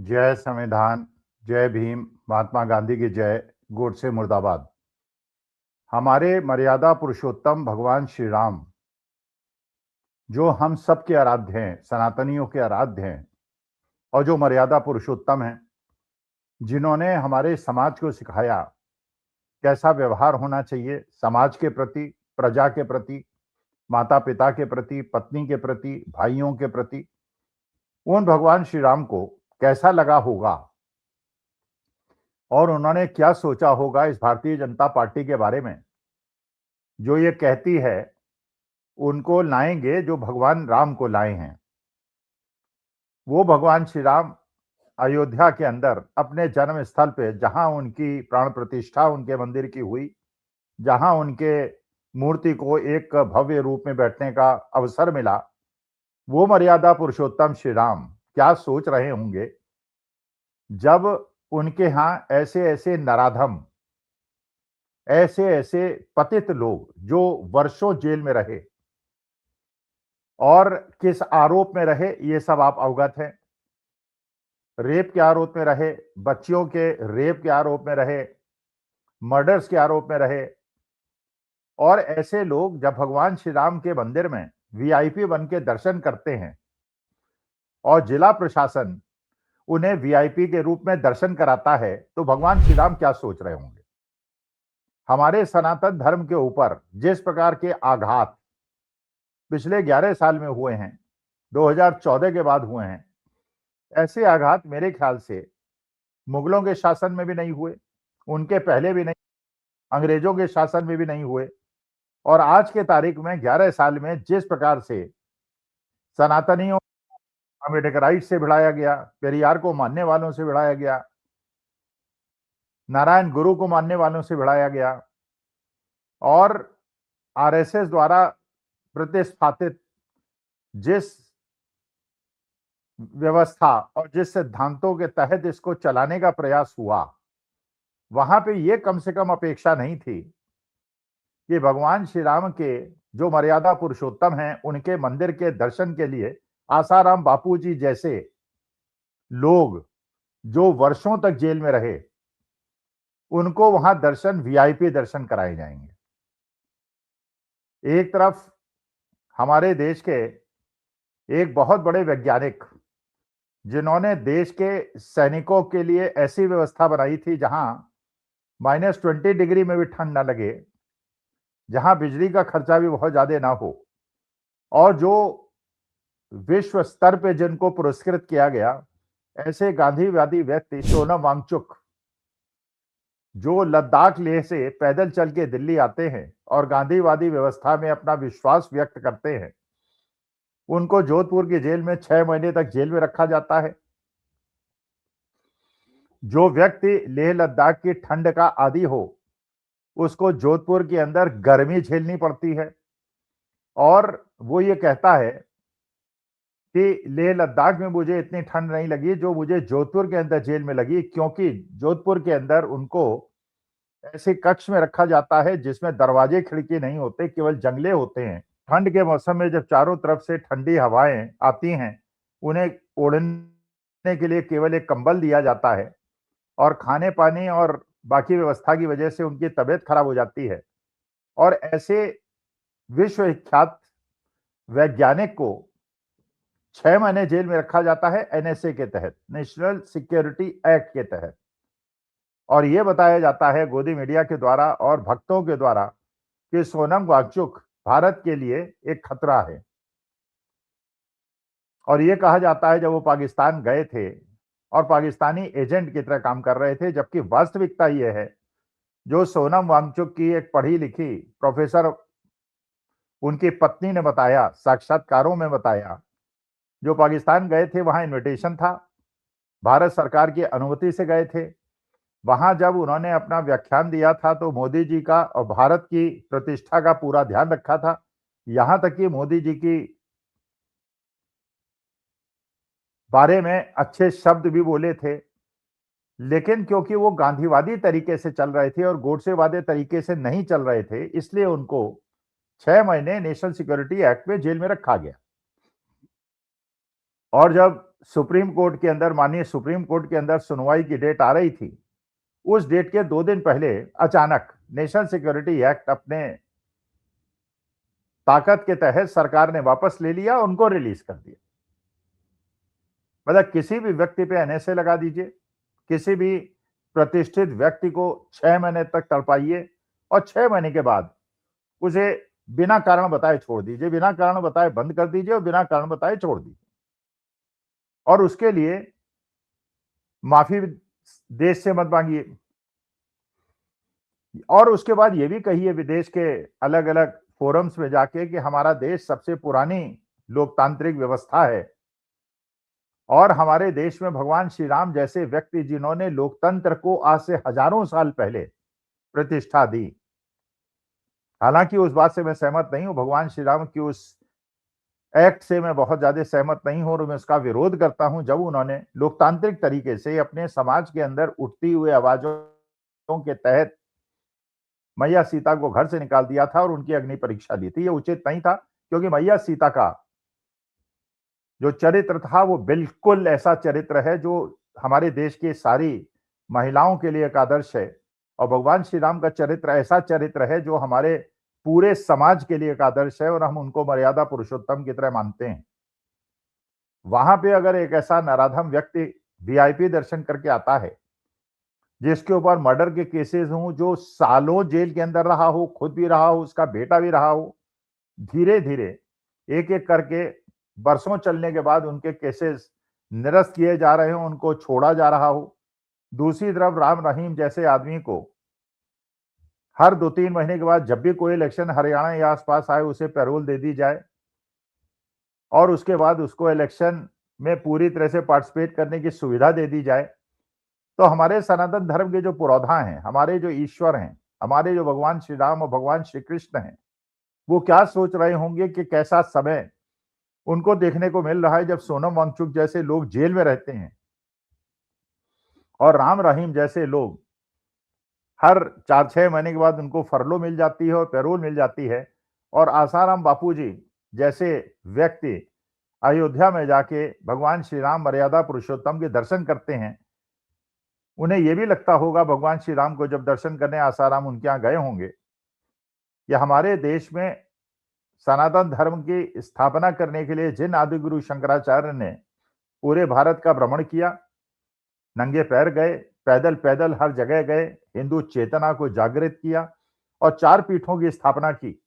जय संविधान, जय भीम, महात्मा गांधी की जय, गोडसे मुर्दाबाद। हमारे मर्यादा पुरुषोत्तम भगवान श्री राम, जो हम सब के आराध्य हैं, सनातनियों के आराध्य हैं और जो मर्यादा पुरुषोत्तम हैं, जिन्होंने हमारे समाज को सिखाया कैसा व्यवहार होना चाहिए समाज के प्रति, प्रजा के प्रति, माता-पिता के प्रति, पत्नी के प्रति, भाइयों के प्रति, उन भगवान श्री राम को कैसा लगा होगा और उन्होंने क्या सोचा होगा इस भारतीय जनता पार्टी के बारे में, जो ये कहती है उनको लाएंगे जो भगवान राम को लाए हैं। वो भगवान श्री राम अयोध्या के अंदर अपने जन्म स्थल पे, जहां उनकी प्राण प्रतिष्ठा उनके मंदिर की हुई, जहां उनके मूर्ति को एक भव्य रूप में बैठने का अवसर मिला, वो मर्यादा पुरुषोत्तम श्री राम क्या सोच रहे होंगे जब उनके यहां ऐसे ऐसे नराधम, ऐसे ऐसे पतित लोग जो वर्षों जेल में रहे और किस आरोप में रहे ये सब आप अवगत हैं। रेप के आरोप में रहे, बच्चियों के रेप के आरोप में रहे, मर्डर्स के आरोप में रहे। और ऐसे लोग जब भगवान श्री राम के मंदिर में वीआईपी बन के दर्शन करते हैं और जिला प्रशासन उन्हें वीआईपी के रूप में दर्शन कराता है, तो भगवान श्री राम क्या सोच रहे होंगे। हमारे सनातन धर्म के ऊपर जिस प्रकार के आघात पिछले 11 साल में हुए हैं, 2014 के बाद हुए हैं, ऐसे आघात मेरे ख्याल से मुगलों के शासन में भी नहीं हुए, उनके पहले भी नहीं, अंग्रेजों के शासन में भी नहीं हुए। और आज के तारीख में 11 साल में जिस प्रकार से सनातनियों अम्बेडकराइट से भिड़ाया गया, पेरियार को मानने वालों से भिड़ाया गया, नारायण गुरु को मानने वालों से भिड़ाया गया और आरएसएस द्वारा प्रतिष्ठापित जिस व्यवस्था और जिस सिद्धांतों के तहत इसको चलाने का प्रयास हुआ, वहां पे ये कम से कम अपेक्षा नहीं थी कि भगवान श्री राम के जो मर्यादा पुरुषोत्तम हैं, उनके मंदिर के दर्शन के लिए आसाराम बापू जी जैसे लोग जो वर्षों तक जेल में रहे, उनको वहां दर्शन, वीआईपी दर्शन कराए जाएंगे। एक तरफ हमारे देश के एक बहुत बड़े वैज्ञानिक, जिन्होंने देश के सैनिकों के लिए ऐसी व्यवस्था बनाई थी जहां -20 डिग्री में भी ठंड ना लगे, जहां बिजली का खर्चा भी बहुत ज्यादा ना हो, और जो विश्व स्तर पे जिनको पुरस्कृत किया गया, ऐसे गांधीवादी व्यक्ति सोनम वांगचुक, जो लद्दाख लेह से पैदल चल के दिल्ली आते हैं और गांधीवादी व्यवस्था में अपना विश्वास व्यक्त करते हैं, उनको जोधपुर की जेल में 6 महीने तक जेल में रखा जाता है। जो व्यक्ति लेह लद्दाख की ठंड का आदी हो, उसको जोधपुर के अंदर गर्मी झेलनी पड़ती है और वो ये कहता है कि लेह लद्दाख में मुझे इतनी ठंड नहीं लगी जो मुझे जोधपुर के अंदर जेल में लगी, क्योंकि जोधपुर के अंदर उनको ऐसे कक्ष में रखा जाता है जिसमें दरवाजे खिड़की नहीं होते, केवल जंगले होते हैं। ठंड के मौसम में जब चारों तरफ से ठंडी हवाएं आती हैं, उन्हें ओढ़ने के लिए केवल एक कंबल दिया जाता है और खाने पानी और बाकी व्यवस्था की वजह से उनकी तबीयत खराब हो जाती है। और ऐसे विश्वविख्यात वैज्ञानिक को 6 महीने जेल में रखा जाता है एनएसए के तहत, नेशनल सिक्योरिटी एक्ट के तहत। और यह बताया जाता है गोदी मीडिया के द्वारा और भक्तों के द्वारा कि सोनम वांगचुक भारत के लिए एक खतरा है। और यह कहा जाता है जब वो पाकिस्तान गए थे और पाकिस्तानी एजेंट की तरह काम कर रहे थे, जबकि वास्तविकता यह है, जो सोनम वांगचुक की एक पढ़ी लिखी प्रोफेसर उनकी पत्नी ने बताया, साक्षात्कारों में बताया, जो पाकिस्तान गए थे वहां इनविटेशन था, भारत सरकार की अनुमति से गए थे। वहां जब उन्होंने अपना व्याख्यान दिया था तो मोदी जी का और भारत की प्रतिष्ठा का पूरा ध्यान रखा था, यहां तक कि मोदी जी की बारे में अच्छे शब्द भी बोले थे। लेकिन क्योंकि वो गांधीवादी तरीके से चल रहे थे और गोडसेवादी तरीके से नहीं चल रहे थे, इसलिए उनको 6 महीने नेशनल सिक्योरिटी एक्ट में जेल में रखा गया। और जब सुप्रीम कोर्ट के अंदर, माननीय सुप्रीम कोर्ट के अंदर सुनवाई की डेट आ रही थी, उस डेट के 2 दिन पहले अचानक नेशनल सिक्योरिटी एक्ट अपने ताकत के तहत सरकार ने वापस ले लिया, उनको रिलीज कर दिया। मतलब किसी भी व्यक्ति पे एनएसए लगा दीजिए, किसी भी प्रतिष्ठित व्यक्ति को 6 महीने तक तड़पाइए और 6 महीने के बाद उसे बिना कारण बताए छोड़ दीजिए, बिना कारण बताए बंद कर दीजिए और बिना कारण बताए छोड़ दीजिए। और उसके लिए माफी देश से मत मांगिए और उसके बाद ये भी कहिए विदेश के अलग-अलग फोरम्स में जाके कि हमारा देश सबसे पुरानी लोकतांत्रिक व्यवस्था है और हमारे देश में भगवान श्री राम जैसे व्यक्ति जिन्होंने लोकतंत्र को आज से हजारों साल पहले प्रतिष्ठा दी। हालांकि उस बात से मैं सहमत नहीं हूं, भगवान श्री राम की उस एक्ट से मैं बहुत ज्यादा सहमत नहीं हूं और मैं उसका विरोध करता हूं जब उन्होंने लोकतांत्रिक तरीके से अपने समाज के अंदर उठती हुई आवाजों के तहत मैया सीता को घर से निकाल दिया था और उनकी अग्नि परीक्षा दी थी। ये उचित नहीं था क्योंकि मैया सीता का जो चरित्र था वो बिल्कुल ऐसा चरित्र है जो हमारे देश की सारी महिलाओं के लिए एक आदर्श है और भगवान श्री राम का चरित्र ऐसा चरित्र है जो हमारे पूरे समाज के लिए एक आदर्श है और हम उनको मर्यादा पुरुषोत्तम की तरह मानते हैं। वहां पे अगर एक ऐसा नराधम व्यक्ति वीआईपी दर्शन करके आता है जिसके ऊपर मर्डर के केसेस हों, जो सालों जेल के अंदर रहा हो, खुद भी रहा हो, उसका बेटा भी रहा हो, धीरे धीरे एक एक करके बरसों चलने के बाद उनके केसेस निरस्त किए जा रहे हो, उनको छोड़ा जा रहा हो। दूसरी तरफ राम रहीम जैसे आदमी को हर 2-3 महीने के बाद जब भी कोई इलेक्शन हरियाणा या आसपास आए उसे पैरोल दे दी जाए और उसके बाद उसको इलेक्शन में पूरी तरह से पार्टिसिपेट करने की सुविधा दे दी जाए। तो हमारे सनातन धर्म के जो पुरोधा हैं, हमारे जो ईश्वर हैं, हमारे जो भगवान श्री राम और भगवान श्री कृष्ण हैं, वो क्या सोच रहे होंगे कि कैसा समय उनको देखने को मिल रहा है जब सोनम वांगचुक जैसे लोग जेल में रहते हैं और राम रहीम जैसे लोग हर 4-6 महीने के बाद उनको फरलो मिल जाती है और पैरोल मिल जाती है और आसाराम बापूजी जैसे व्यक्ति अयोध्या में जाके भगवान श्री राम मर्यादा पुरुषोत्तम के दर्शन करते हैं। उन्हें यह भी लगता होगा भगवान श्री राम को जब दर्शन करने आसाराम उनके यहाँ गए होंगे कि हमारे देश में सनातन धर्म की स्थापना करने के लिए जिन आदि गुरु शंकराचार्य ने पूरे भारत का भ्रमण किया, नंगे पैर गए, पैदल पैदल हर जगह गए, हिंदू चेतना को जागृत किया और 4 पीठों की स्थापना की।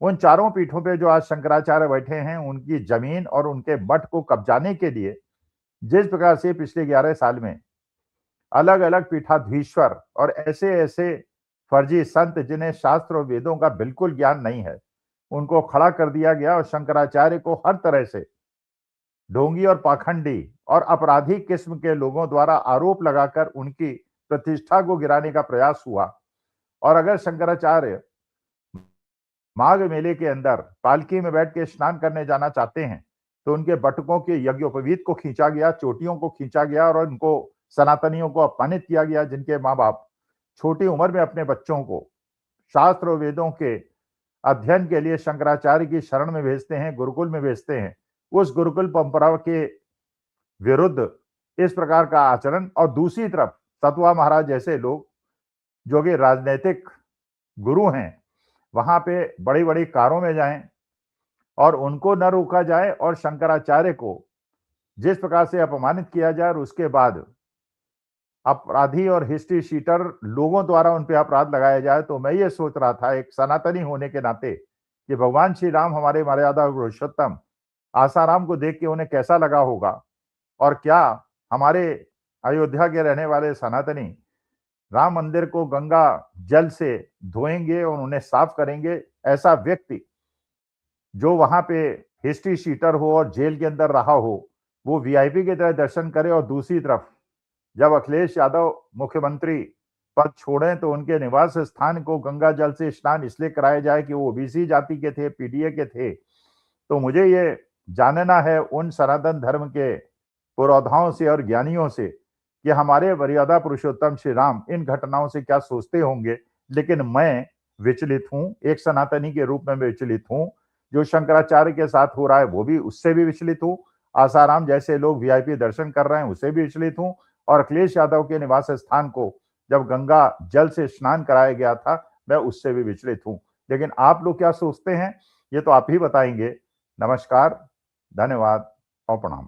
उन चारों पीठों पे जो आज शंकराचार्य बैठे हैं, उनकी जमीन और उनके मठ को कब्जाने के लिए जिस प्रकार से पिछले 11 साल में अलग अलग पीठाधीश्वर और ऐसे ऐसे फर्जी संत जिन्हें शास्त्र और वेदों का बिल्कुल ज्ञान नहीं है, उनको खड़ा कर दिया गया और शंकराचार्य को हर तरह से ढोंगी और पाखंडी और अपराधी किस्म के लोगों द्वारा आरोप लगाकर उनकी प्रतिष्ठा को गिराने का प्रयास हुआ। और अगर शंकराचार्य माघ मेले के अंदर पालकी में बैठ के स्नान करने जाना चाहते हैं तो उनके बटुकों के यज्ञोपवीत को खींचा गया, चोटियों को खींचा गया और उनको सनातनियों को अपमानित किया गया, जिनके माँ बाप छोटी उम्र में अपने बच्चों को शास्त्र और वेदों के अध्ययन के लिए शंकराचार्य की शरण में भेजते हैं, गुरुकुल में भेजते हैं। उस गुरुकुल परंपरा के विरुद्ध इस प्रकार का आचरण और दूसरी तरफ सतवा महाराज जैसे लोग जो कि राजनीतिक गुरु हैं, वहां पे बड़ी बड़ी कारों में जाएं और उनको न रोका जाए और शंकराचार्य को जिस प्रकार से अपमानित किया जाए और उसके बाद अपराधी और हिस्ट्री शीटर लोगों द्वारा उन पे अपराध लगाया जाए, तो मैं ये सोच रहा था एक सनातनी होने के नाते कि भगवान श्री राम हमारे मर्यादा पुरुषोत्तम आसाराम को देख के उन्हें कैसा लगा होगा और क्या हमारे अयोध्या के रहने वाले सनातनी राम मंदिर को गंगा जल से धोएंगे और उन्हें साफ करेंगे। ऐसा व्यक्ति जो वहां पे हिस्ट्री शीटर हो और जेल के अंदर रहा हो, वो वीआईपी की तरह दर्शन करे और दूसरी तरफ जब अखिलेश यादव मुख्यमंत्री पद छोड़ें तो उनके निवास स्थान को गंगा जल से स्नान इसलिए कराया जाए कि वो ओबीसी जाति के थे, पीडीए के थे। तो मुझे ये जानना है उन सनातन धर्म के पुरोधाओं से और ज्ञानियों से कि हमारे मर्यादा पुरुषोत्तम श्री राम इन घटनाओं से क्या सोचते होंगे। लेकिन मैं विचलित हूं, एक सनातनी के रूप में विचलित हूं। जो शंकराचार्य के साथ हो रहा है वो भी, उससे भी विचलित हूं आसाराम जैसे लोग वीआईपी दर्शन कर रहे हैं उससे भी विचलित हूं, और अखिलेश यादव के निवास स्थान को जब गंगा जल से स्नान कराया गया था मैं उससे भी विचलित हूं। लेकिन आप लोग क्या सोचते हैं ये तो आप ही बताएंगे। नमस्कार, धन्यवाद और प्रणाम।